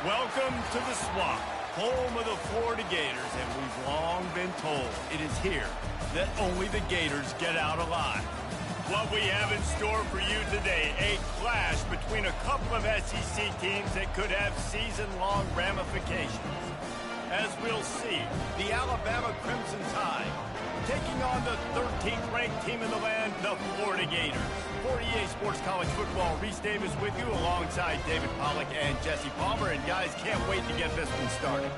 Welcome to the Swamp, home of the Florida Gators, and we've long been told it is here that only the Gators get out alive. What we have in store for you today, a clash between a couple of SEC teams that could have season-long ramifications. As we'll see, the Alabama Crimson Tide taking on the 13th ranked team in the land, the Florida Gators. 48 Sports College Football, Reese Davis with you alongside David Pollack and Jesse Palmer. And guys, can't wait to get this one started.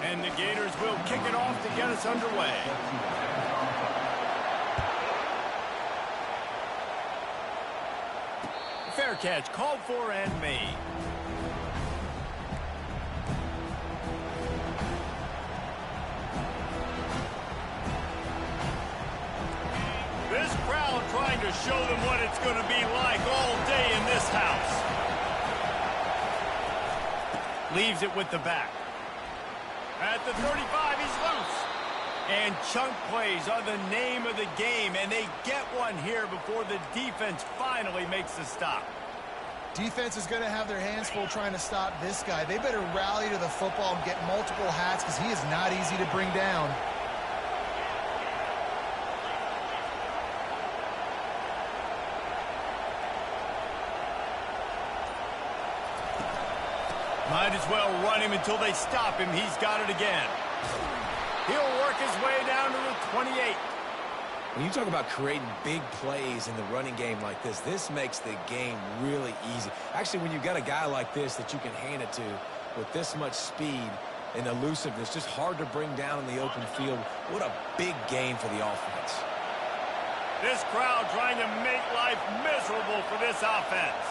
And the Gators will kick it off to get us underway. Fair catch, called for and made. This crowd trying to show them what it's going to be like all day in this house. Leaves it with the back. At the 35, he's loose. And chunk plays are the name of the game, and they get one here before the defense finally makes the stop. Defense is going to have their hands full trying to stop this guy. They better rally to the football and get multiple hats because he is not easy to bring down. Might as well run him until they stop him. He's got it again. He'll work his way down to the 28. When you talk about creating big plays in the running game like this makes the game really easy. Actually, when you've got a guy like this that you can hand it to with this much speed and elusiveness, just hard to bring down in the open field, what a big game for the offense. This crowd trying to make life miserable for this offense.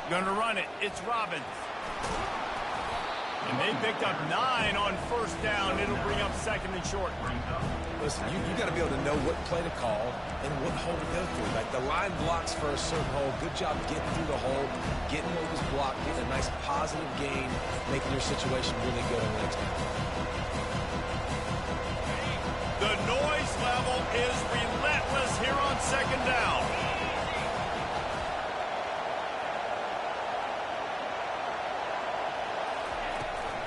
Gonna run it. It's Robbins. And they picked up 9 on first down. It'll bring up second and short. Listen, you got to be able to know what play to call and what hole to go through. Like the line blocks for a certain hole. Good job getting through the hole, getting what was blocked, getting a nice positive gain, making your situation really good on the next time. The noise level is relentless here on second down.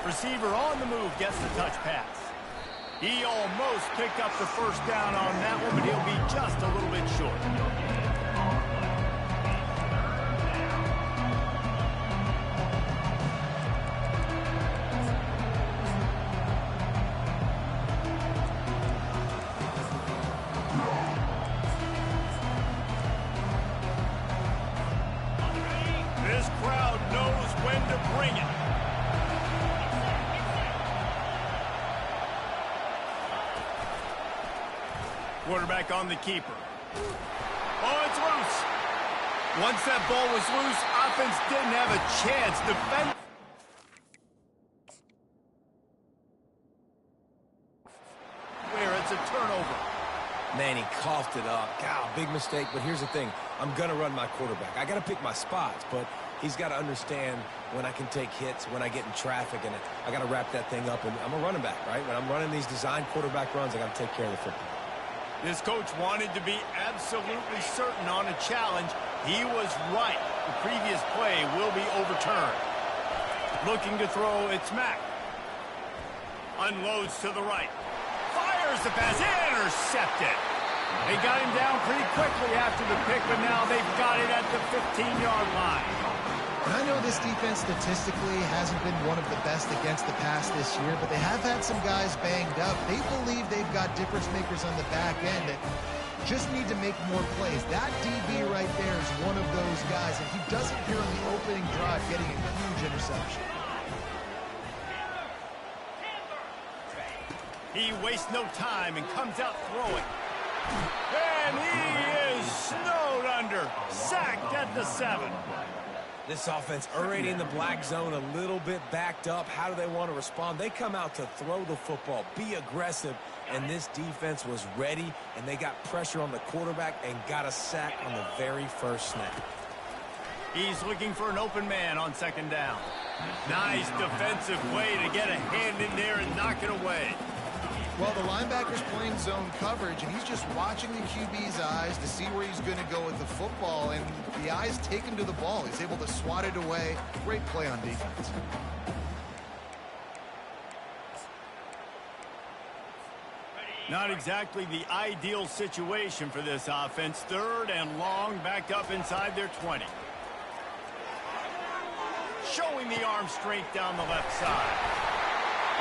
Receiver on the move gets the touch pass. He almost picked up the first down on that one, but he'll be just a little bit short. This crowd knows when to bring it. Quarterback on the keeper. Oh, it's loose. Once that ball was loose, offense didn't have a chance. Defense. Where it's a turnover. Man, he coughed it up. God, big mistake, but here's the thing. I'm going to run my quarterback. I got to pick my spots, but he's got to understand when I can take hits, when I get in traffic, and I got to wrap that thing up. And I'm a running back, right? When I'm running these design quarterback runs, I got to take care of the football. This coach wanted to be absolutely certain on a challenge. He was right. The previous play will be overturned. Looking to throw, it's Mack. Unloads to the right. Fires the pass. Intercepted. They got him down pretty quickly after the pick, but now they've got it at the 15-yard line. And I know this defense statistically hasn't been one of the best against the pass this year, but they have had some guys banged up. They believe they've got difference makers on the back end that just need to make more plays. That DB right there is one of those guys, and he does it here on the opening drive, getting a huge interception. He wastes no time and comes out throwing. And he is snowed under. Sacked at the 7. This offense already in the black zone, a little bit backed up. How do they want to respond? They come out to throw the football, be aggressive, and this defense was ready, and they got pressure on the quarterback and got a sack on the very first snap. He's looking for an open man on second down. Nice defensive play to get a hand in there and knock it away. Well, the linebacker's playing zone coverage, and he's just watching the QB's eyes to see where he's going to go with the football, and the eyes take him to the ball. He's able to swat it away. Great play on defense. Not exactly the ideal situation for this offense. Third and long, backed up inside their 20. Showing the arm strength down the left side.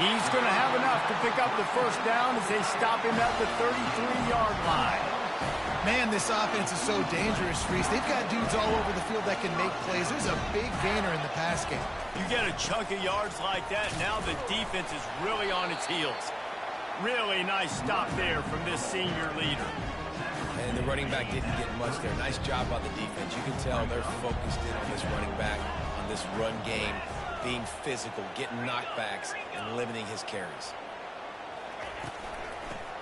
He's going to have enough to pick up the first down as they stop him at the 33-yard line. Man, this offense is so dangerous, Reese. They've got dudes all over the field that can make plays. There's a big gainer in the pass game. You get a chunk of yards like that, now the defense is really on its heels. Really nice stop there from this senior leader. And the running back didn't get much there. Nice job by the defense. You can tell they're focused in on this running back, on this run game, being physical, getting knockbacks, and limiting his carries.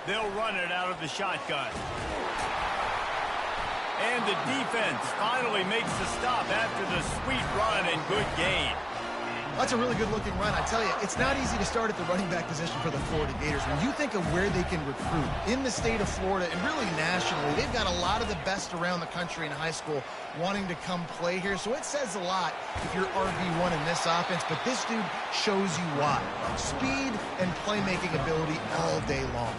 They'll run it out of the shotgun. And the defense finally makes the stop after the sweet run and good gain. That's a really good-looking run. I tell you, it's not easy to start at the running back position for the Florida Gators. When you think of where they can recruit in the state of Florida and really nationally, they've got a lot of the best around the country in high school wanting to come play here. So it says a lot if you're RB1 in this offense, but this dude shows you why. Speed and playmaking ability all day long.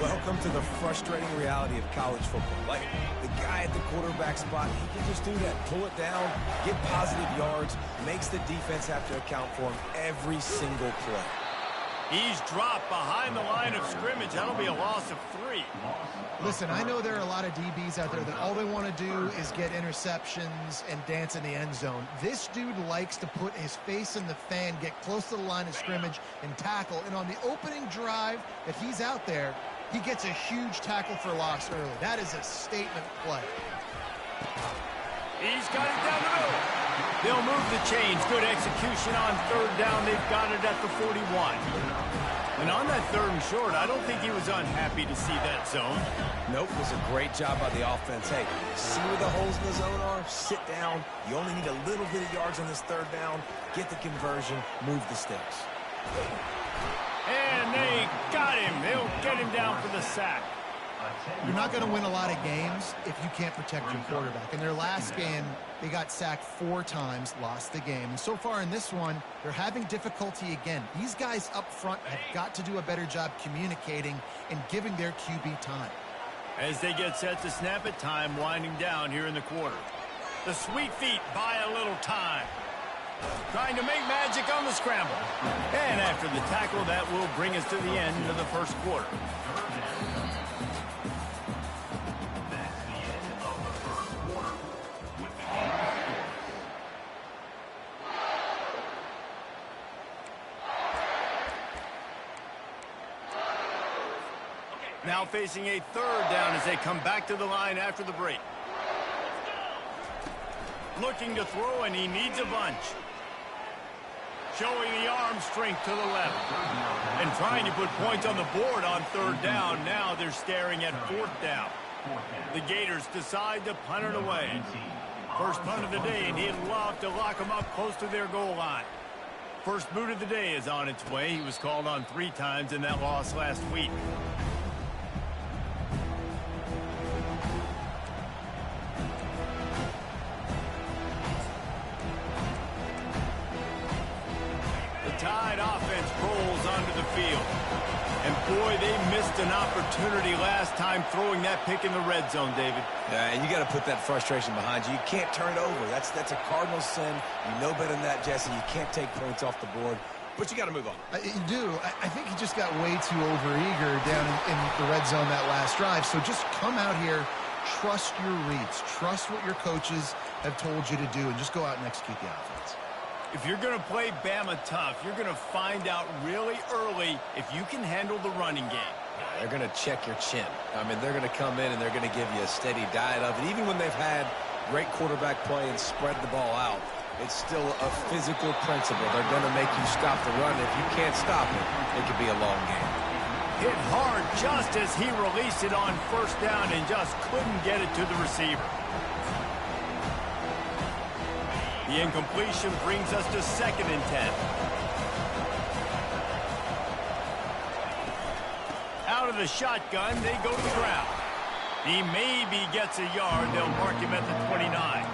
Welcome to the frustrating reality of college football. Like, the guy at the quarterback spot, he can just do that. Pull it down, get positive yards, makes the defense have to account for him every single play. He's dropped behind the line of scrimmage. That'll be a loss of 3. Listen, I know there are a lot of DBs out there that all they want to do is get interceptions and dance in the end zone. This dude likes to put his face in the fan, get close to the line of scrimmage, and tackle. And on the opening drive that he's out there, he gets a huge tackle for loss early. That is a statement play. He's got it down the middle. They'll move the chains. Good execution on third down. They've got it at the 41. And on that third and short, I don't think he was unhappy to see that zone. Nope, it was a great job by the offense. Hey, see where the holes in the zone are? Sit down. You only need a little bit of yards on this third down. Get the conversion. Move the sticks. And they got him. They'll get him down for the sack. You're not going to win a lot of games if you can't protect your quarterback. In their last game, they got sacked 4 times, lost the game. And so far in this one, they're having difficulty again. These guys up front have got to do a better job communicating and giving their QB time. As they get set to snap it, time winding down here in the quarter. The sweet feet buy a little time. Trying to make magic on the scramble. And after the tackle, that will bring us to the end of the first quarter. Now facing a third down as they come back to the line after the break. Looking to throw, and he needs a bunch. Showing the arm strength to the left. And trying to put points on the board on third down. Now they're staring at fourth down. The Gators decide to punt it away. First punt of the day, and he'd love to lock them up close to their goal line. First boot of the day is on its way. He was called on 3 times in that loss last week. Tide offense rolls onto the field. And boy, they missed an opportunity last time throwing that pick in the red zone, David. Yeah, and you got to put that frustration behind you. You can't turn it over. That's a cardinal sin. You know better than that, Jesse. You can't take points off the board, but you got to move on. You do. I think he just got way too overeager down in the red zone that last drive. So just come out here, trust your reads, trust what your coaches have told you to do, and just go out and execute the offense. If you're going to play Bama tough, you're going to find out really early if you can handle the running game. They're going to check your chin. I mean, they're going to come in and they're going to give you a steady diet of it. Even when they've had great quarterback play and spread the ball out, it's still a physical principle. They're going to make you stop the run. If you can't stop it, it could be a long game. Hit hard just as he released it on first down and just couldn't get it to the receiver. The incompletion brings us to 2nd and 10. Out of the shotgun, they go to the ground. He maybe gets a yard. They'll mark him at the 29.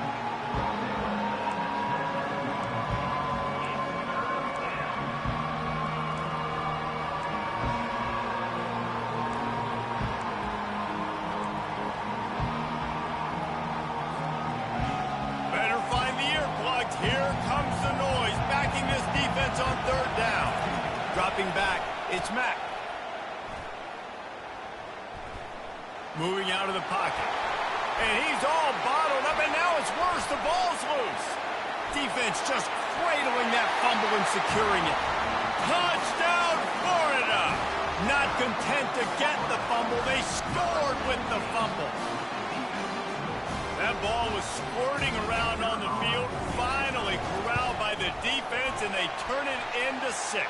Here comes the noise, backing this defense on 3rd down. Dropping back, it's Mack. Moving out of the pocket. And he's all bottled up, and now it's worse. The ball's loose. Defense just cradling that fumble and securing it. Touchdown, Florida! Not content to get the fumble, they scored with the fumble. That ball was squirting around on the field, finally corralled by the defense, and they turn it into 6.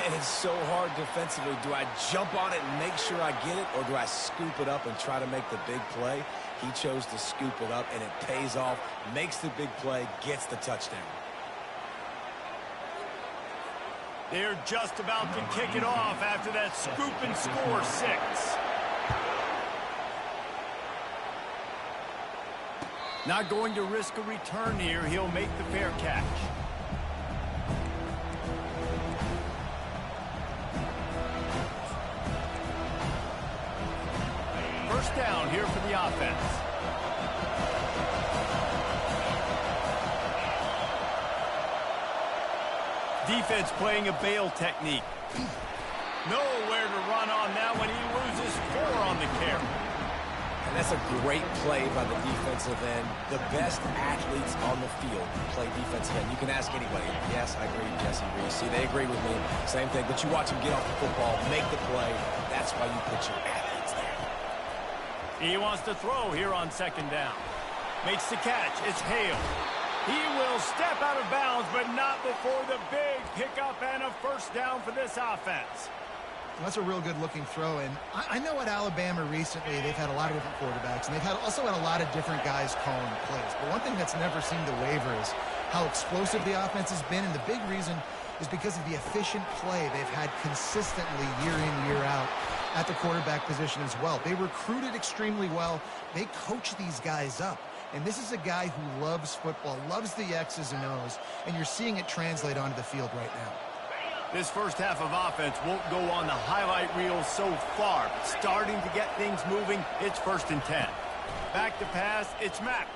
And it's so hard defensively. Do I jump on it and make sure I get it, or do I scoop it up and try to make the big play? He chose to scoop it up, and it pays off, makes the big play, gets the touchdown. They're just about to kick it off after that scoop and score 6. Not going to risk a return here. He'll make the fair catch. First down here for the offense. Defense playing a bail technique. Nowhere to run on that when he loses 4 on the carry. And that's a great play by the defensive end. The best athletes on the field play defensive end. You can ask anybody. Yes, I agree, Jesse Reese. See, they agree with me. Same thing. But you watch them get off the football, make the play. That's why you put your athletes there. He wants to throw here on 2nd down. Makes the catch. It's Hale. He will step out of bounds, but not before the big pickup and a first down for this offense. That's a real good-looking throw, and I know at Alabama recently they've had a lot of different quarterbacks, and they've also had a lot of different guys calling plays. But one thing that's never seemed to waver is how explosive the offense has been, and the big reason is because of the efficient play they've had consistently year in, year out at the quarterback position as well. They recruited extremely well. They coach these guys up. And this is a guy who loves football, loves the X's and O's, and you're seeing it translate onto the field right now. This first half of offense won't go on the highlight reel so far. Starting to get things moving, it's 1st and 10. Back to pass, it's Mack.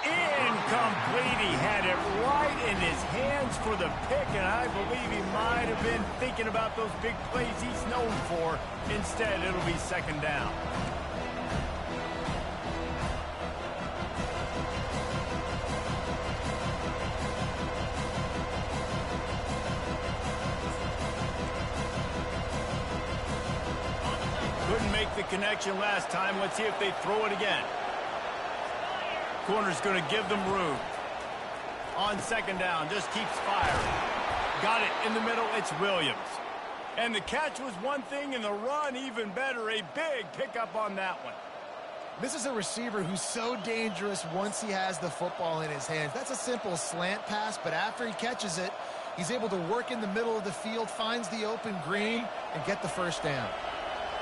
Incomplete. He had it right in his hands for the pick, and I believe he might have been thinking about those big plays he's known for. Instead, it'll be 2nd down. Couldn't make the connection last time. Let's see if they throw it again. Corner's going to give them room. On 2nd down, just keeps firing. Got it in the middle, it's Williams. And the catch was one thing, and the run even better. A big pickup on that one. This is a receiver who's so dangerous once he has the football in his hands. That's a simple slant pass, but after he catches it, he's able to work in the middle of the field, finds the open green, and get the first down.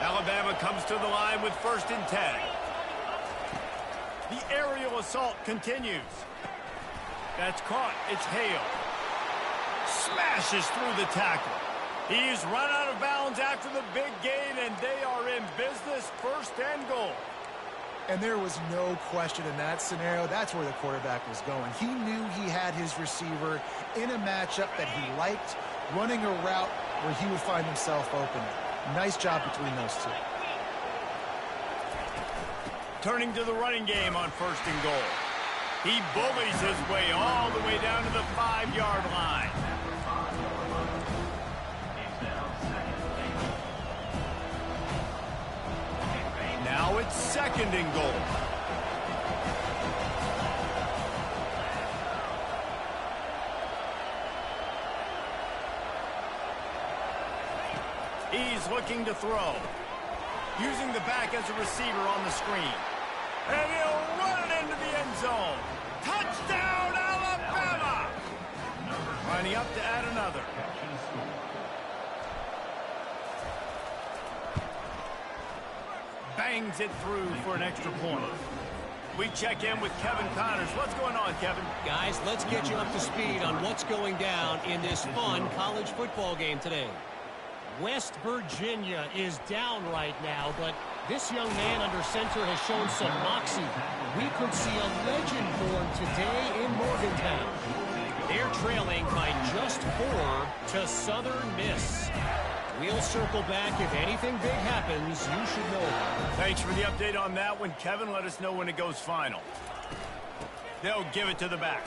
Alabama comes to the line with 1st and 10. The aerial assault continues. That's caught. It's Hale. Smashes through the tackle. He's run out of bounds after the big gain, and they are in business, 1st and goal. And there was no question in that scenario. That's where the quarterback was going. He knew he had his receiver in a matchup that he liked, running a route where he would find himself open. Nice job between those two. Turning to the running game on 1st and goal. He bullies his way all the way down to the 5-yard line. Now it's 2nd and goal. He's looking to throw. Using the back as a receiver on the screen. And he'll run it into the end zone. Touchdown, Alabama! Lining up to add another. Bangs it through for an extra point. We check in with Kevin Connors. What's going on, Kevin? Guys, let's get you up to speed on what's going down in this fun college football game today. West Virginia is down right now, but this young man under center has shown some moxie. We could see a legend born today in Morgantown. They're trailing by just 4 to Southern Miss. We'll circle back. If anything big happens, you should know about it. Thanks for the update on that one, Kevin. Let us know when it goes final. They'll give it to the back.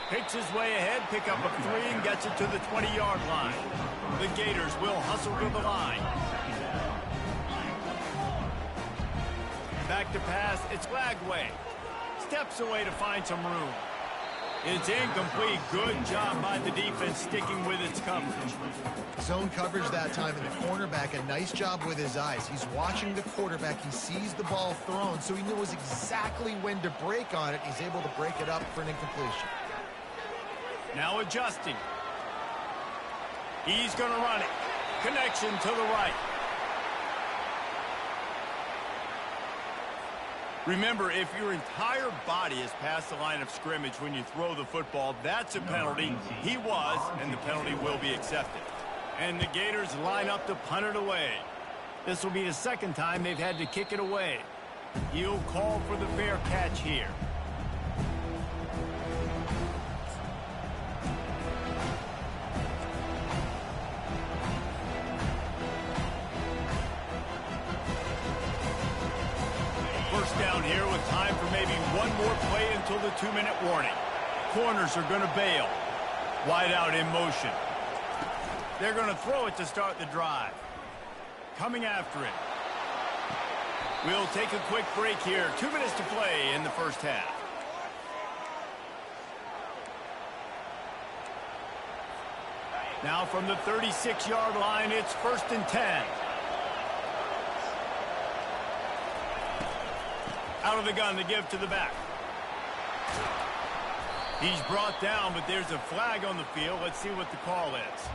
Picks his way ahead, pick up a 3, and gets it to the 20-yard line. The Gators will hustle to the line. Back to pass, it's Lagway. Steps away to find some room. It's incomplete. Good job by the defense sticking with its coverage. Zone coverage that time, and the cornerback, a nice job with his eyes. He's watching the quarterback. He sees the ball thrown, so he knows exactly when to break on it. He's able to break it up for an incompletion. Now adjusting. He's going to run it. Connection to the right. Remember, if your entire body is past the line of scrimmage when you throw the football, that's a penalty. He was, and the penalty will be accepted. And the Gators line up to punt it away. This will be the second time they've had to kick it away. He'll call for the fair catch here. First down here with time for maybe one more play until the 2-minute warning. Corners are going to bail. Wide out in motion. They're going to throw it to start the drive. Coming after it. We'll take a quick break here. 2 minutes to play in the first half. Now from the 36-yard line, it's 1st and 10. Out of the gun to give to the back. He's brought down, but there's a flag on the field. Let's see what the call is.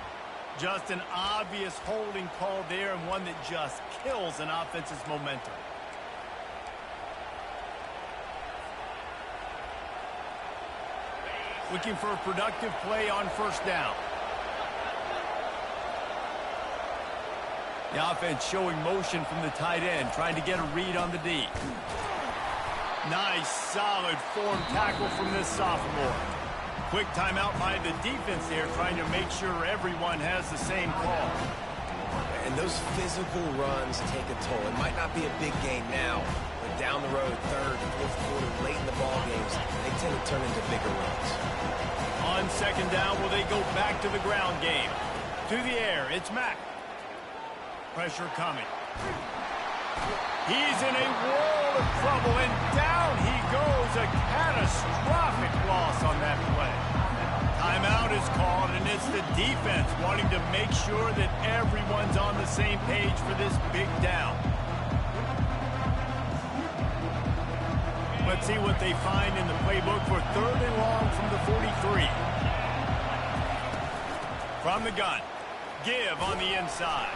Just an obvious holding call there, and one that just kills an offense's momentum. Looking for a productive play on first down. The offense showing motion from the tight end, trying to get a read on the D. Nice, solid form tackle from this sophomore. Quick timeout by the defense there, trying to make sure everyone has the same call. And those physical runs take a toll. It might not be a big gain now, but down the road, 3rd and 4th quarter, late in the ball games, they tend to turn into bigger runs. On second down, will they go back to the ground game? To the air, it's Mack. Pressure coming. He's in a world of trouble, and down he goes. A catastrophic loss on that play. Timeout is called, and it's the defense wanting to make sure that everyone's on the same page for this big down. Let's see what they find in the playbook for 3rd and long from the 43. From the gun, give on the inside.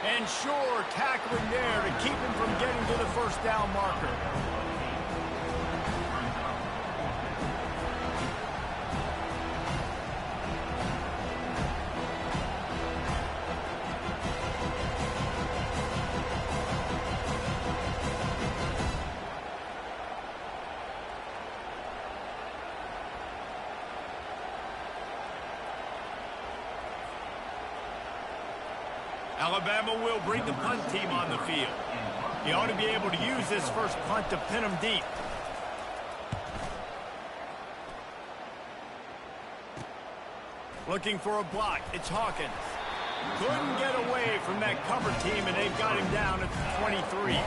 And sure, tackling there to keep him from getting to the first down marker. Alabama will bring the punt team on the field. He ought to be able to use this first punt to pin him deep. Looking for a block. It's Hawkins. Couldn't get away from that cover team, and they've got him down at the 23.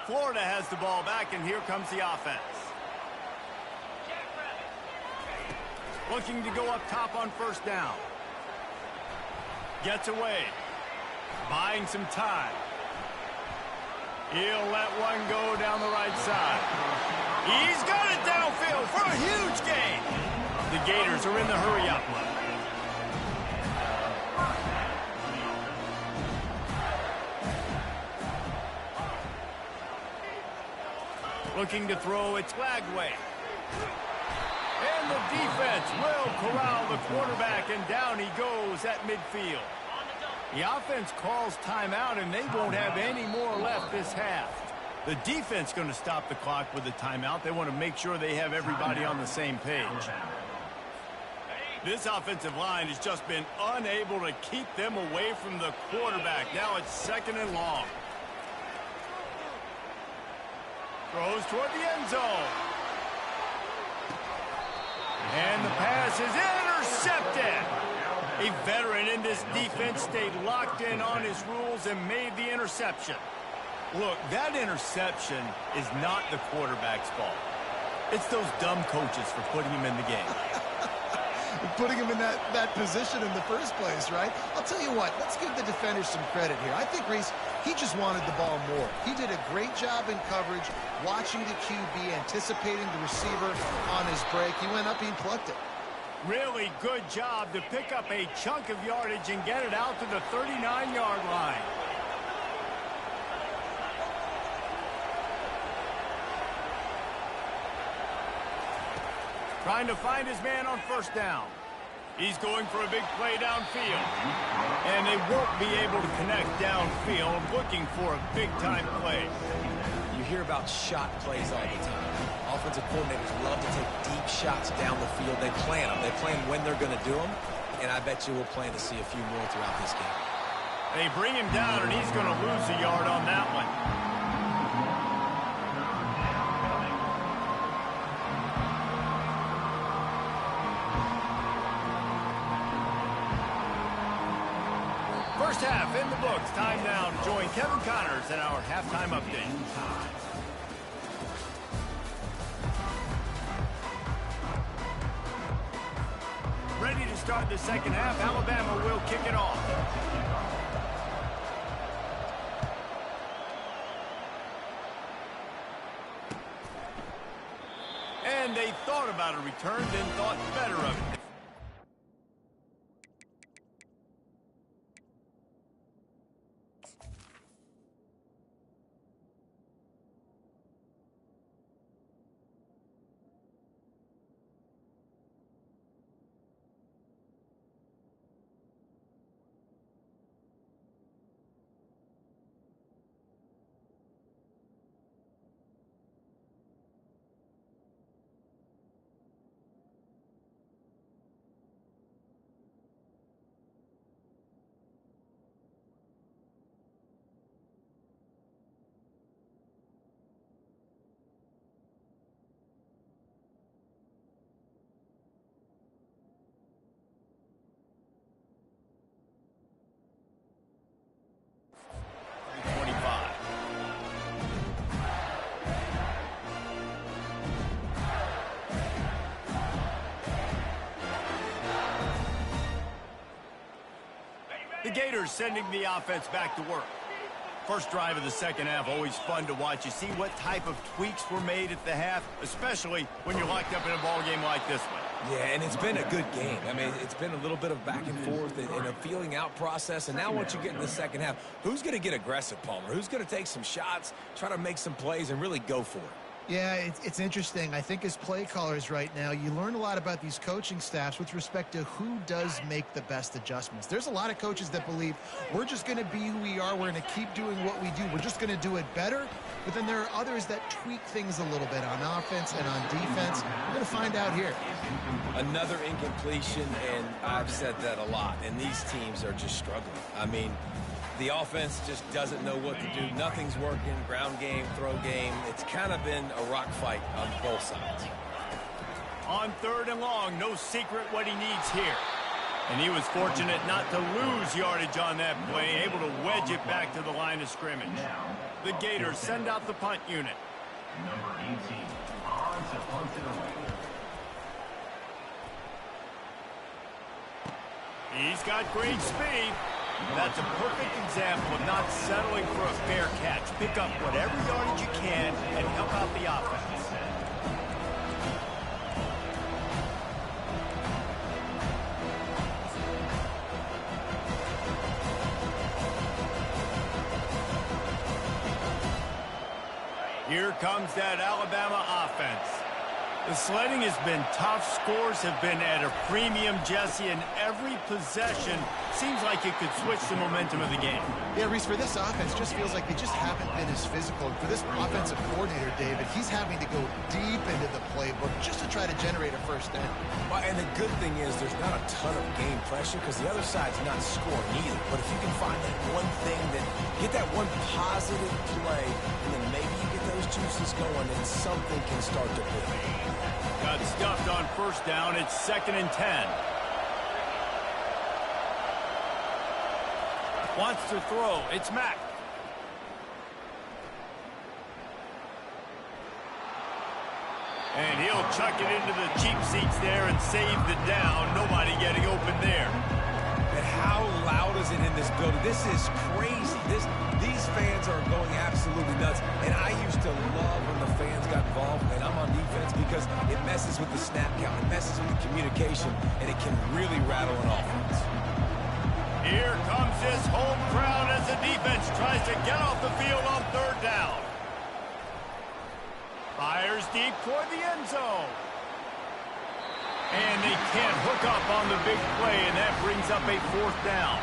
Florida has the ball back, and here comes the offense. Looking to go up top on first down. Gets away. Buying some time. He'll let one go down the right side. He's got it downfield for a huge gain. The Gators are in the hurry-up mode. Looking to throw, it's Lagway. And the defense will corral the quarterback, and down he goes at midfield. The offense calls timeout, and they won't have any more left this half. The defense going to stop the clock with a timeout. They want to make sure they have everybody on the same page. This offensive line has just been unable to keep them away from the quarterback. Now it's 2nd and long. Throws toward the end zone. And the pass is intercepted. A veteran in this defense stayed locked in on his rules and made the interception. Look, that interception is not the quarterback's fault. It's those dumb coaches for putting him in the game. Putting him in that position in the first place, right? I'll tell you what, let's give the defenders some credit here. I think, Reese, he just wanted the ball more. He did a great job in coverage, watching the QB, anticipating the receiver on his break. He went up, he plucked it. Really good job to pick up a chunk of yardage and get it out to the 39-yard line. Trying to find his man on first down. He's going for a big play downfield. And they won't be able to connect downfield, looking for a big-time play. You hear about shot plays all the time. Offensive coordinators love to take deep shots down the field. They plan them. They plan when they're going to do them. And I bet you we'll plan to see a few more throughout this game. They bring him down, and he's going to lose a yard on that one. First half in the books. Time now to join Kevin Connors in our halftime update. Ready to start the second half. Alabama will kick it off. And they thought about a return, then thought better of it. The Gators sending the offense back to work. First drive of the second half, always fun to watch. You see what type of tweaks were made at the half, especially when you're locked up in a ball game like this one. Yeah, and it's been a good game. I mean, it's been a little bit of back and forth and a feeling out process. And now once you get in the second half, who's going to get aggressive, Palmer? Who's going to take some shots, try to make some plays, and really go for it? Yeah, it's interesting. I think as play callers right now, you learn a lot about these coaching staffs with respect to who does make the best adjustments. There's a lot of coaches that believe we're just going to be who we are. We're going to keep doing what we do. We're just going to do it better. But then there are others that tweak things a little bit on offense and on defense. We're going to find out here. Another incompletion, and I've said that a lot, and these teams are just struggling. I mean, the offense just doesn't know what to do. Nothing's working. Ground game, throw game. It's kind of been a rock fight on both sides. On third and long, no secret what he needs here. And he was fortunate not to lose yardage on that play, able to wedge it back to the line of scrimmage. The Gators send out the punt unit. Number 18, on to punt it away. He's got great speed. That's a perfect example of not settling for a fair catch. Pick up whatever yardage you can and help out the offense. Here comes that Alabama offense. The sledding has been tough. Scores have been at a premium, Jesse, and every possession seems like it could switch the momentum of the game. Yeah, Reese, for this offense, just feels like they just haven't been as physical. And for this offensive coordinator, David, he's having to go deep into the playbook just to try to generate a first down. Well, and the good thing is there's not a ton of game pressure because the other side's not scoring either. But if you can find that one thing, get that one positive play, and then maybe you get those juices going and something can start to build. Got stuffed on first down. It's 2nd and 10. Wants to throw. It's Mack. And he'll chuck it into the cheap seats there and save the down. Nobody getting open there. And how loud is it in this building? This is crazy. These fans are going absolutely nuts. And I used to love when the fans got involved, and I'm on defense, because it messes with the snap count. It messes with the communication, and it can really rattle an offense. Here comes this home crowd as the defense tries to get off the field on 3rd down. Fires deep toward the end zone. And they can't hook up on the big play, and that brings up a 4th down.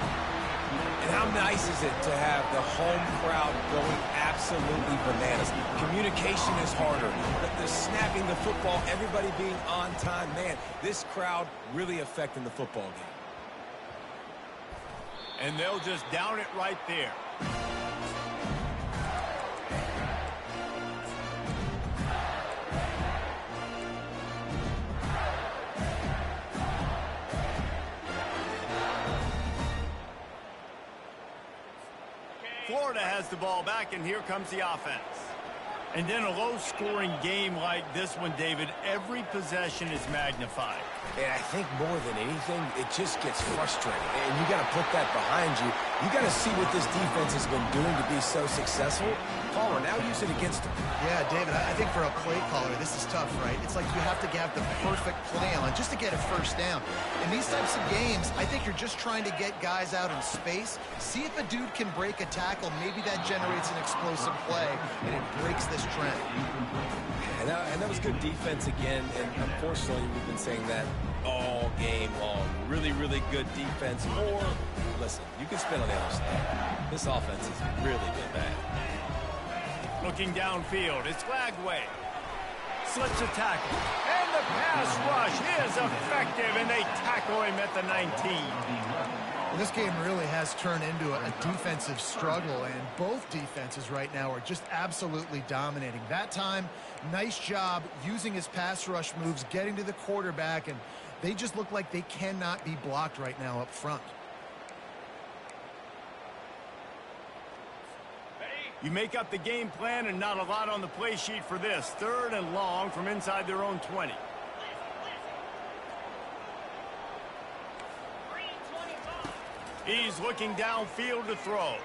And how nice is it to have the home crowd going absolutely bananas? Communication is harder. The snapping the football, everybody being on time. Man, this crowd really affecting the football game. And they'll just down it right there. Florida has the ball back, and here comes the offense. And in a low-scoring game like this one, David, every possession is magnified. And I think more than anything, it just gets frustrating. And you got to put that behind you. You got to see what this defense has been doing to be so successful. Palmer, now use it against them. Yeah, David, I think for a play caller, this is tough, right? It's like you have to have the perfect play on just to get a first down. In these types of games, I think you're just trying to get guys out in space, see if a dude can break a tackle. Maybe that generates an explosive play, and it breaks this trend. And that was good defense again, and unfortunately, we've been saying that all game long. Really, really good defense. Or, listen, you can spin on the other side. This offense has really been bad. Looking downfield, it's Flagway. Slips a tackle. And the pass rush is effective, and they tackle him at the 19. Well, this game really has turned into a defensive struggle, and both defenses right now are just absolutely dominating. That time, nice job using his pass rush moves, getting to the quarterback, and they just look like they cannot be blocked right now up front. You make up the game plan, and not a lot on the play sheet for this. 3rd and long from inside their own 20. He's looking downfield to throw.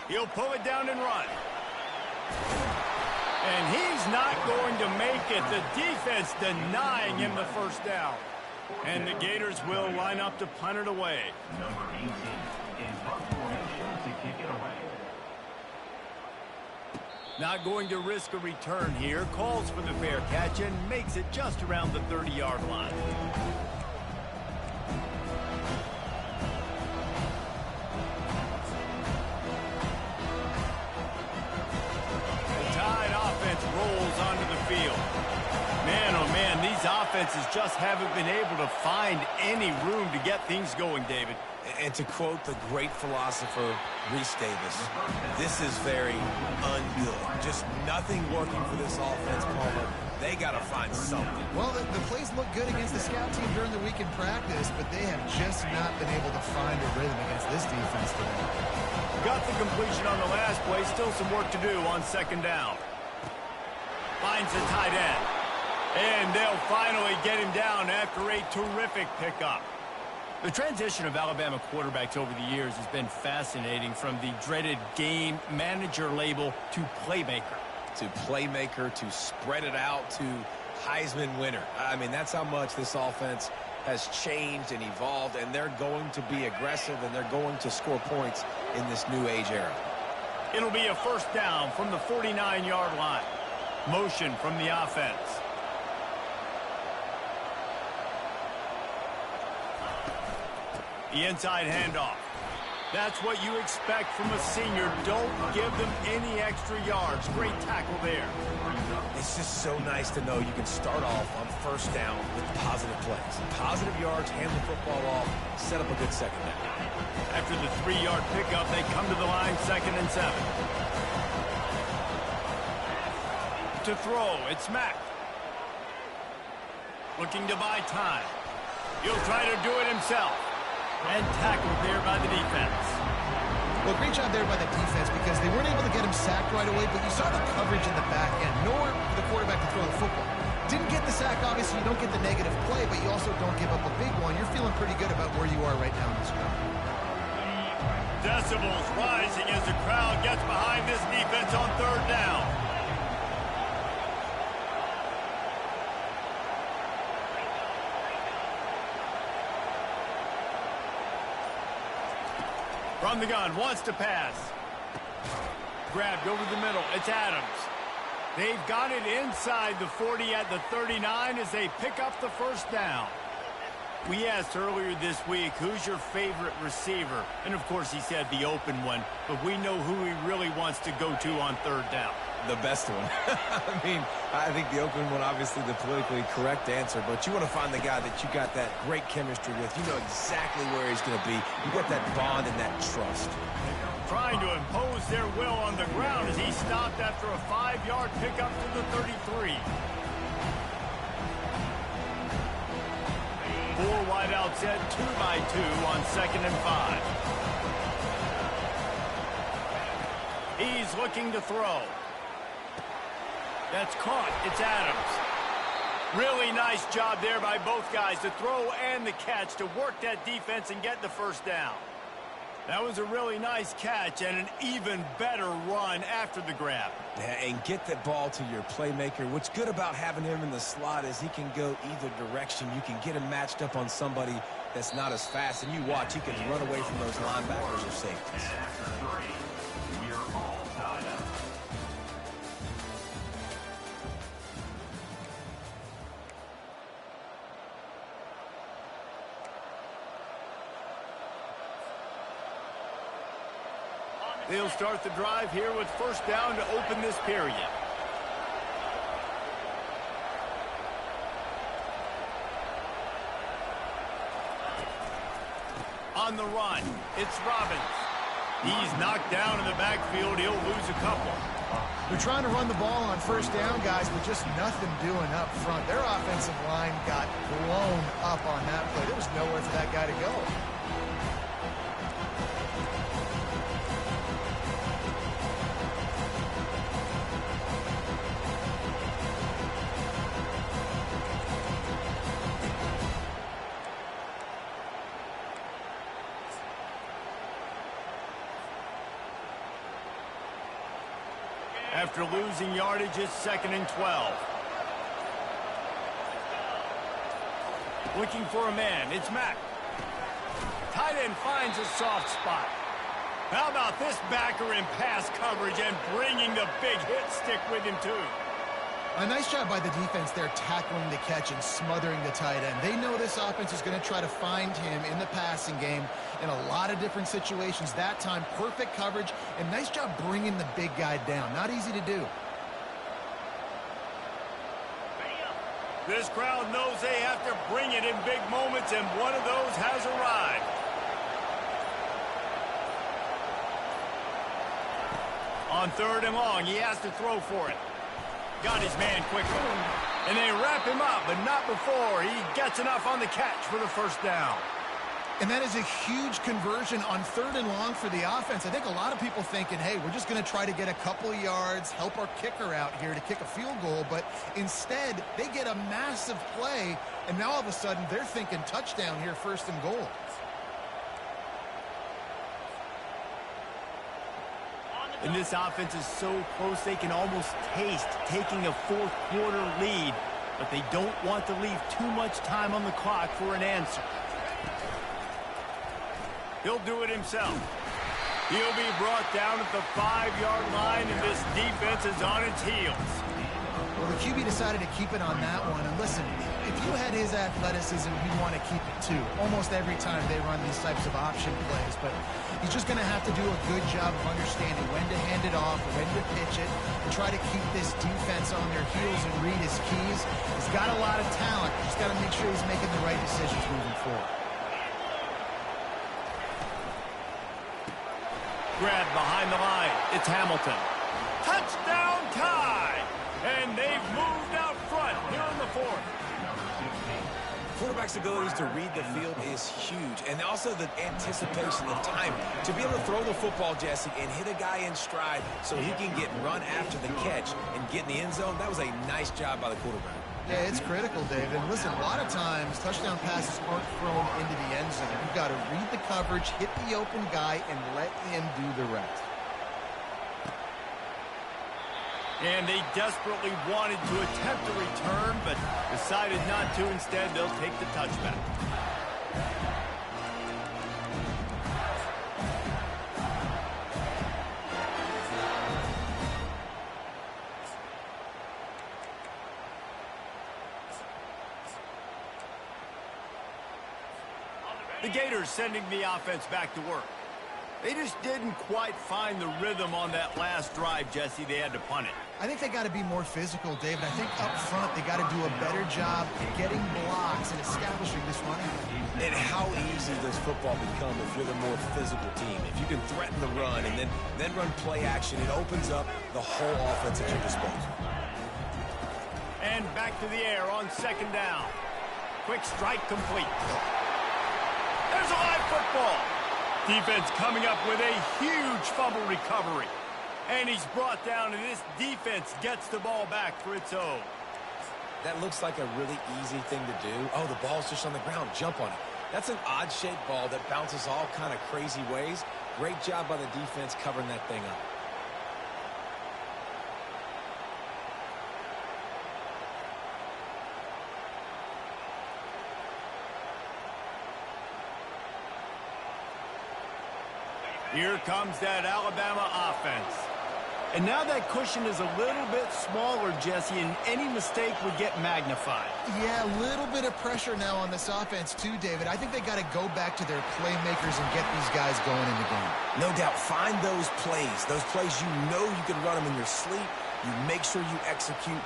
He'll pull it down and run. And he's not going to make it. The defense denying him the first down. And the Gators will line up to punt it away. Number 18 is Buffalo to kick it away. Not going to risk a return here. Calls for the fair catch and makes it just around the 30-yard line. The Tide offense rolls onto the field. Man, oh man, these offenses just haven't been able to find any room to get things going, David. And to quote the great philosopher, Reese Davis, this is very ungood. Just nothing working for this offense, Palmer. They got to find something. Well, the plays look good against the scout team during the week in practice, but they have just not been able to find a rhythm against this defense today. Got the completion on the last play. Still some work to do on 2nd down. Finds the tight end. And they'll finally get him down after a terrific pickup. The transition of Alabama quarterbacks over the years has been fascinating, from the dreaded game manager label to playmaker. To playmaker, to spread it out, to Heisman winner. I mean, that's how much this offense has changed and evolved, and they're going to be aggressive, and they're going to score points in this new age era. It'll be a first down from the 49-yard line. Motion from the offense. The inside handoff. That's what you expect from a senior. Don't give them any extra yards. Great tackle there. It's just so nice to know you can start off on first down with positive plays. Positive yards, hand the football off, set up a good second down. After the 3-yard pickup, they come to the line, 2nd and 7. To throw, it's Mack. Looking to buy time. He'll try to do it himself. And tackled there by the defense. Well, great job there by the defense, because they weren't able to get him sacked right away, but you saw the coverage in the back end. Nowhere for the quarterback to throw the football. Didn't get the sack, obviously. You don't get the negative play, but you also don't give up a big one. You're feeling pretty good about where you are right now in this crowd. Decibels rising as the crowd gets behind this defense on 3rd down. From the gun, wants to pass. Grabbed over the middle. It's Adams. They've got it inside the 40 at the 39 as they pick up the first down. We asked earlier this week, who's your favorite receiver? And, of course, he said the open one. But we know who he really wants to go to on 3rd down. The best one. I mean, I think the open one, obviously the politically correct answer, but you want to find the guy that you got that great chemistry with. You know exactly where he's going to be. You got that bond and that trust. Trying to impose their will on the ground as he stopped after a 5-yard pickup to the 33. 4 wide out set, 2 by 2 on 2nd and 5. He's looking to throw. That's caught. It's Adams. Really nice job there by both guys, the throw and the catch, to work that defense and get the first down. That was a really nice catch and an even better run after the grab. Yeah, and get the ball to your playmaker. What's good about having him in the slot is he can go either direction. You can get him matched up on somebody that's not as fast, and you watch, he can run away from those linebackers or safeties. We're all tied up. They'll start the drive here with first down to open this period. On the run, it's Robbins. He's knocked down in the backfield. He'll lose a couple. They're trying to run the ball on first down, guys, but just nothing doing up front. Their offensive line got blown up on that play. There was nowhere for that guy to go. After losing yardage, it's 2nd and 12. Looking for a man. It's Mack. Tight end finds a soft spot. How about this backer in pass coverage and bringing the big hit stick with him, too? A nice job by the defense there, tackling the catch and smothering the tight end. They know this offense is going to try to find him in the passing game in a lot of different situations. That time, perfect coverage, and nice job bringing the big guy down. Not easy to do. This crowd knows they have to bring it in big moments, and one of those has arrived. On 3rd and long, he has to throw for it. Got his man quickly. And they wrap him up, but not before he gets enough on the catch for the first down. And that is a huge conversion on 3rd and long for the offense. I think a lot of people thinking, hey, we're just going to try to get a couple of yards, help our kicker out here to kick a field goal. But instead, they get a massive play, and now all of a sudden they're thinking touchdown here, 1st and goal. And this offense is so close they can almost taste taking a 4th quarter lead, but they don't want to leave too much time on the clock for an answer. He'll do it himself. He'll be brought down at the 5-yard line, and this defense is on its heels. Well, the QB decided to keep it on that one. And listen, if you had his athleticism, you'd want to keep it too. Almost every time they run these types of option plays. But he's just going to have to do a good job of understanding when to hand it off, when to pitch it, and try to keep this defense on their heels and read his keys. He's got a lot of talent. Just got to make sure he's making the right decisions moving forward. Grab behind the line. It's Hamilton. Touchdown tie! And they've moved out front here in the 4th. Quarterback's abilities to read the field is huge, and also the anticipation, the time to be able to throw the football, Jesse, and hit a guy in stride so he can get run after the catch and get in the end zone. That was a nice job by the quarterback. Yeah, it's critical, David. And listen, a lot of times touchdown passes aren't thrown into the end zone. You've got to read the coverage, hit the open guy, and let him do the rest. And they desperately wanted to attempt a return, but decided not to. Instead, they'll take the touchback. The Gators sending the offense back to work. They just didn't quite find the rhythm on that last drive, Jesse. They had to punt it. I think they got to be more physical, David. I think up front they got to do a better job getting blocks and establishing this running game. And how easy does football become if you're the more physical team? If you can threaten the run and then run play action, it opens up the whole offense at your disposal. And back to the air on 2nd down. Quick strike complete. There's a live football. Defense coming up with a huge fumble recovery. And he's brought down, and this defense gets the ball back for its own. That looks like a really easy thing to do. Oh, the ball's just on the ground. Jump on it. That's an odd-shaped ball that bounces all kind of crazy ways. Great job by the defense covering that thing up. Here comes that Alabama offense. And now that cushion is a little bit smaller, Jesse, and any mistake would get magnified. Yeah, a little bit of pressure now on this offense too, David. I think they got to go back to their playmakers and get these guys going in the game. No doubt. Find those plays you know you can run them in your sleep. You make sure you execute.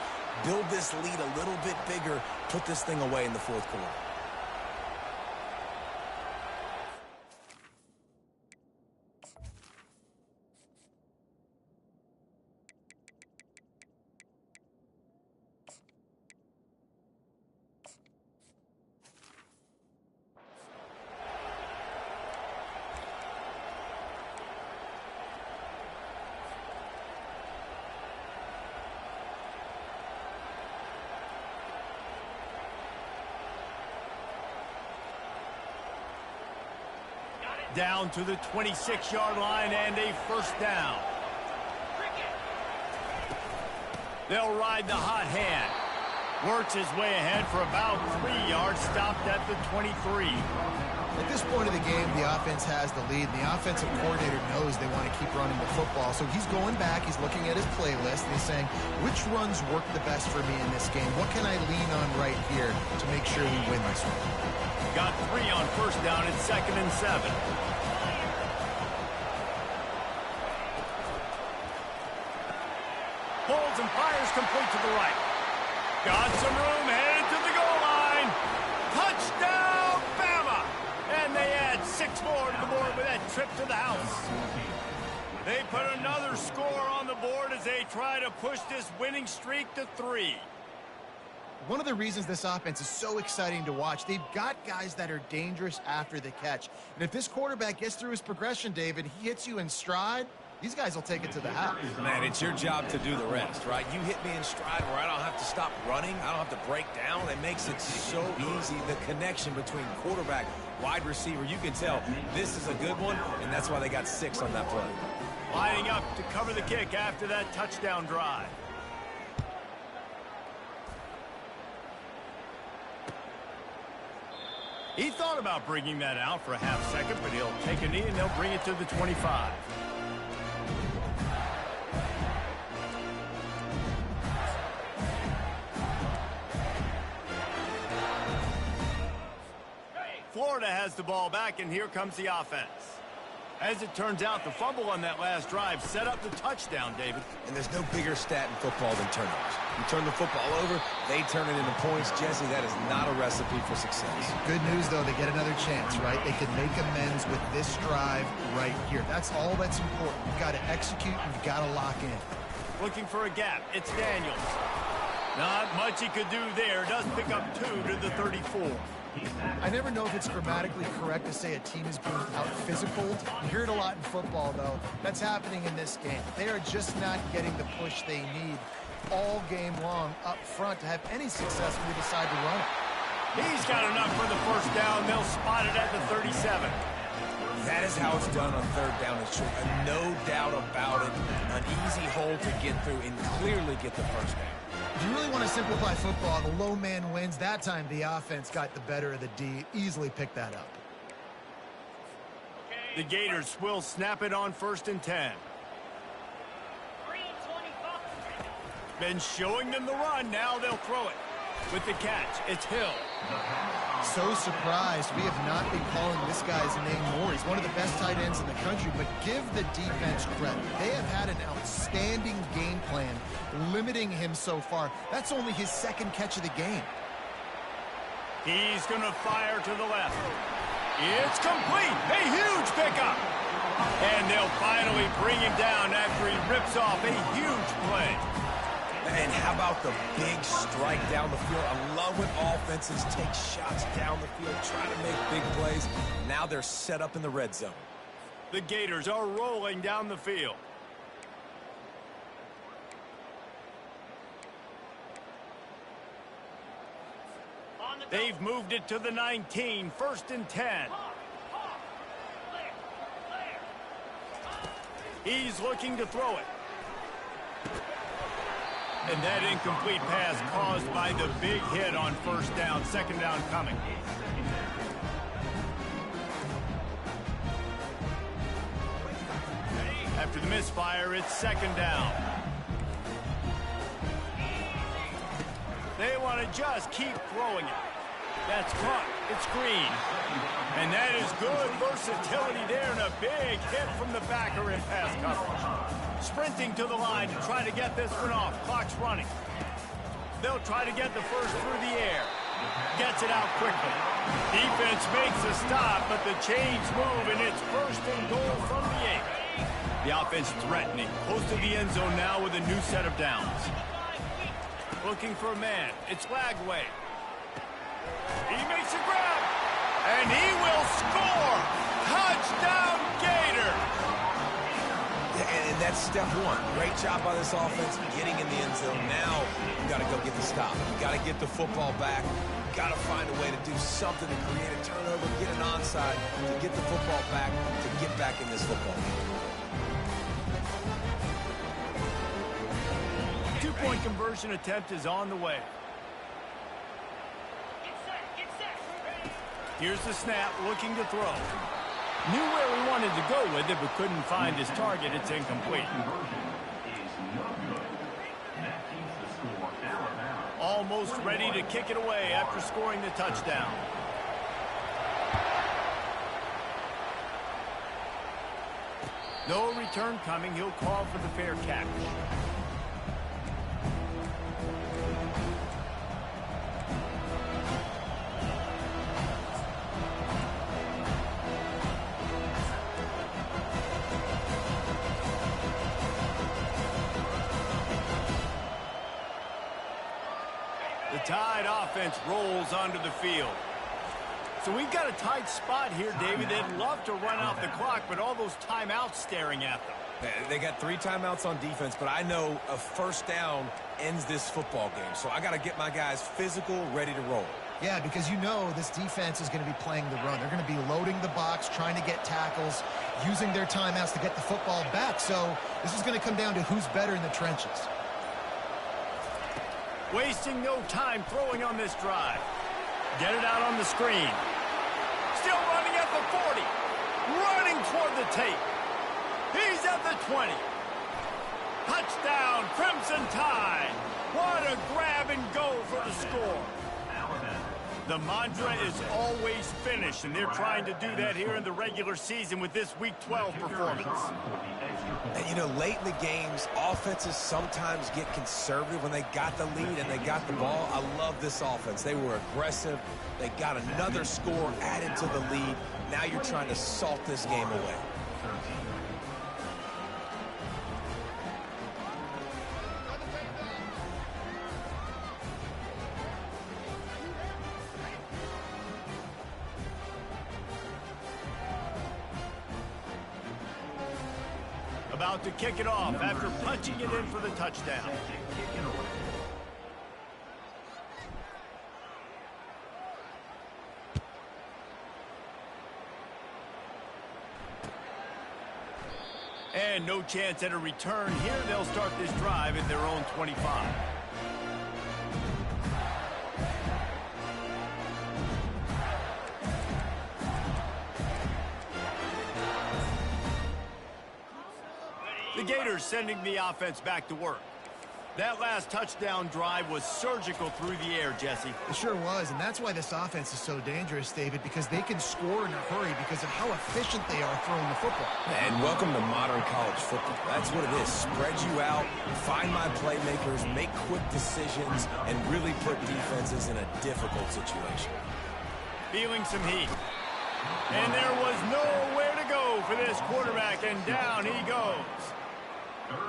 Build this lead a little bit bigger. Put this thing away in the 4th quarter. Down to the 26-yard line and a 1st down. They'll ride the hot hand. Works his way ahead for about 3 yards, stopped at the 23. At this point of the game, the offense has the lead, and the offensive coordinator knows they want to keep running the football. So he's going back, he's looking at his playlist, and he's saying, which runs work the best for me in this game? What can I lean on right here to make sure we win this one? Got 3 on 1st down at 2nd and 7. Pulls and fires complete to the right. Got some room, headed to the goal line. Touchdown, Bama! And they add 6 more to the board with that trip to the house. They put another score on the board as they try to push this winning streak to 3. One of the reasons this offense is so exciting to watch, they've got guys that are dangerous after the catch. And if this quarterback gets through his progression, David, he hits you in stride, these guys will take it to the house. Man, it's your job to do the rest, right? You hit me in stride where I don't have to stop running. I don't have to break down. It makes it so easy. The connection between quarterback, wide receiver, you can tell this is a good one, and that's why they got 6 on that play. Lining up to cover the kick after that touchdown drive. He thought about bringing that out for a half second, but he'll take a knee and they'll bring it to the 25. Florida has the ball back, and here comes the offense. As it turns out, the fumble on that last drive set up the touchdown, David. And there's no bigger stat in football than turnovers. You turn the football over, they turn it into points. Jesse, that is not a recipe for success. Good news, though, they get another chance, right? They can make amends with this drive right here. That's all that's important. You've got to execute, and you've got to lock in. Looking for a gap. It's Daniels. Not much he could do there. Does pick up 2 to the 34. I never know if it's grammatically correct to say a team is being out-physical. You hear it a lot in football, though. That's happening in this game. They are just not getting the push they need all game long up front to have any success when they decide to run it. He's got enough for the first down. They'll spot it at the 37. That is how it's done on third down and short. No doubt about it. An easy hole to get through and clearly get the first down. If you really want to simplify football, the low man wins. That time the offense got the better of the D. Easily picked that up. The Gators will snap it on 1st and 10. Been showing them the run. Now they'll throw it. With the catch, it's Hill. So surprised we have not been calling this guy's name more. He's one of the best tight ends in the country, but give the defense credit. They have had an outstanding game plan limiting him so far. That's only his 2nd catch of the game. He's going to fire to the left. It's complete. A huge pickup. And they'll finally bring him down after he rips off a huge play. And how about the big strike down the field? I love when offenses take shots down the field, try to make big plays. Now they're set up in the red zone. The Gators are rolling down the field. They've moved it to the 19, 1st and 10. He's looking to throw it. And that incomplete pass caused by the big hit on 1st down, 2nd down coming. After the misfire, it's 2nd down. They want to just keep throwing it. That's caught. It's Green. And that is good versatility there, and a big hit from the backer in pass coverage. Sprinting to the line to try to get this one off. Clock's running. They'll try to get the first through the air. Gets it out quickly. Defense makes a stop, but the chains move, and it's 1st and goal from the 8. The offense threatening. Close to the end zone now with a new set of downs. Looking for a man. It's Lagway. He makes a grab, and he will score. Touchdown, Gators. And that's step 1. Great job by this offense getting in the end zone. Now you got to go get the stop. You got to get the football back. You got to find a way to do something to create a turnover, get an onside, to get the football back, to get back in this football game. 2-point conversion attempt is on the way. Here's the snap, looking to throw. Knew where he wanted to go with it, but couldn't find his target. It's incomplete. Almost ready to kick it away after scoring the touchdown. No return coming. He'll call for the fair catch. The Tide offense rolls onto the field. So we've got a tight spot here, David. They'd love to run out the clock, but all those timeouts staring at them. They got 3 timeouts on defense, but I know a first down ends this football game. So I got to get my guys physical, ready to roll. Yeah, because you know this defense is going to be playing the run. They're going to be loading the box, trying to get tackles, using their timeouts to get the football back. So this is going to come down to who's better in the trenches. Wasting no time throwing on this drive. Get it out on the screen. Still running at the 40. Running toward the tape. He's at the 20. Touchdown, Crimson Tide. What a grab and go for the score. The mantra is always finish, and they're trying to do that here in the regular season with this Week 12 performance. And, you know, late in the games, offenses sometimes get conservative when they got the lead and they got the ball. I love this offense. They were aggressive. They got another score added to the lead. Now you're trying to salt this game away. About to kick it off after punching it in for the touchdown. And no chance at a return here. They'll start this drive at their own 25. The Gators sending the offense back to work. That last touchdown drive was surgical through the air, Jesse. It sure was, and that's why this offense is so dangerous, David, because they can score in a hurry because of how efficient they are throwing the football. And welcome to modern college football. That's what it is. Spread you out, find my playmakers, make quick decisions, and really put defenses in a difficult situation. Feeling some heat. And there was nowhere to go for this quarterback, and down he goes.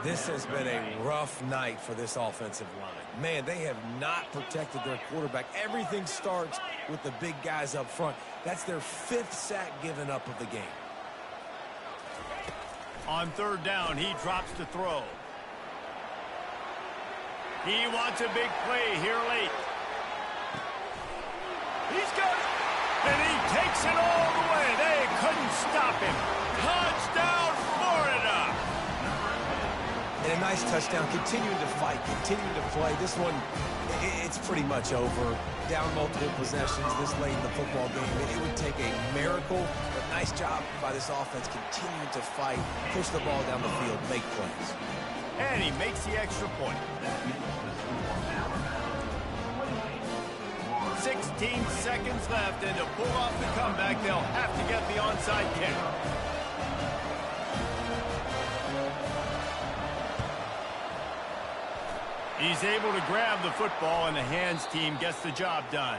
This has been a rough night for this offensive line. Man, they have not protected their quarterback. Everything starts with the big guys up front. That's their 5th sack given up of the game. On third down, he drops to throw. He wants a big play here late. He's got it. And he takes it all the way. They couldn't stop him. Touchdown, Florida. And a nice touchdown, continuing to fight, continuing to play. This one, it's pretty much over. Down multiple possessions this late in the football game. It would take a miracle, but nice job by this offense continuing to fight, push the ball down the field, make plays. And he makes the extra point. 16 seconds left, and to pull off the comeback, they'll have to get the onside kick. He's able to grab the football, and the hands team gets the job done.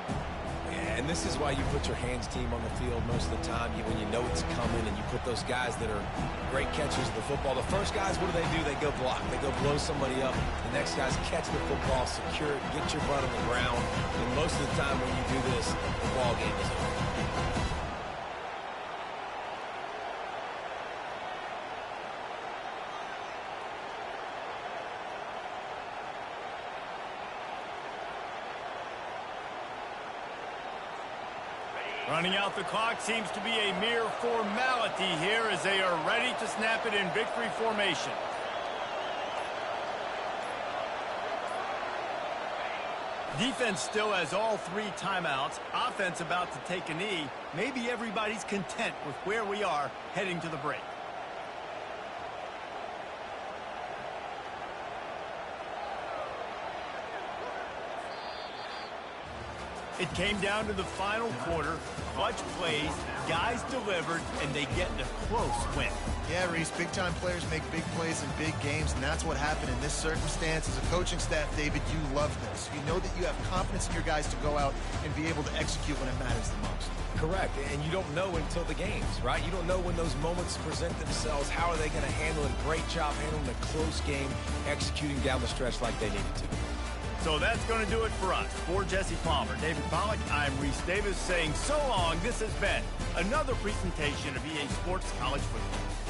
Yeah, and this is why you put your hands team on the field most of the time when you know it's coming, and you put those guys that are great catchers of the football. The first guys, what do? They go block. They go blow somebody up. The next guys catch the football, secure it, get your butt on the ground. And most of the time when you do this, the ball game is over. Running out the clock seems to be a mere formality here as they are ready to snap it in victory formation. Defense still has all 3 timeouts. Offense about to take a knee. Maybe everybody's content with where we are heading to the break. It came down to the final quarter. Clutch plays, guys delivered, and they get a close win. Yeah, Reese, big-time players make big plays in big games, and that's what happened in this circumstance. As a coaching staff, David, you love this. You know that you have confidence in your guys to go out and be able to execute when it matters the most. Correct, and you don't know until the games, right? You don't know when those moments present themselves. How are they going to handle it? Great job handling a close game, executing down the stretch like they needed to. So that's going to do it for us. For Jesse Palmer, David Pollack, I'm Reese Davis saying so long. This has been another presentation of EA Sports College Football.